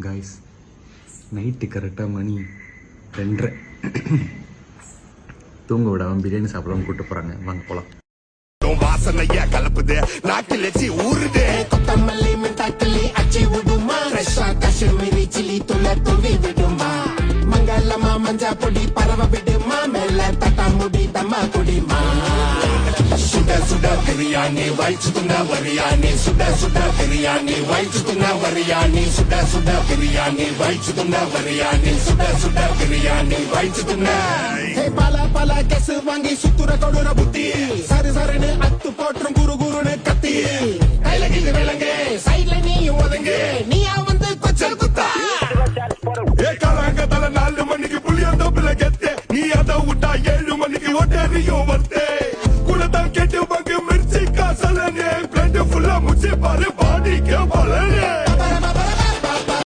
Guys night கரெக்டாக மணி 2:30. தூங்க விடாமல் பிரியாணி சாப்பிடாம கூப்பிட்டு போகிறாங்க. வாங்க போகலாம். வாசனையா கலப்புது நாக்கில் வச்சு ஊறுது கொத்தமல்லி மிட்டாக்கல்லி அச்சி விடுமா ஃப்ரெஷ்ஷா காஷ்மீரி சில்லி தூள தூவி விடுமா மங்களமா மஞ்சா பொடி பரவ விடுமா மேல தட்டா முடி தம்மா குடிமா சுட சுட பிரியாணி வயிற்றுக்குன்னா வரியாணி சுட சுட பிரியாணி வயிற்றுக்குன்னா வரியாணி சுட சுட பிரியாணி வயிற்றுக்குன்னா வரியாணி சுட சுட பிரியாணி வயிற்றுக்குன்னா பல பல கெசு வாங்கி சுத்துற கொடுற புத்தி சரி சரின்னு அத்து போற்றும் குரு குருன்னு கத்தி கையில கிட்டு விலங்கு சைட்ல நீயும் ஒதுங்கு நீ அவன்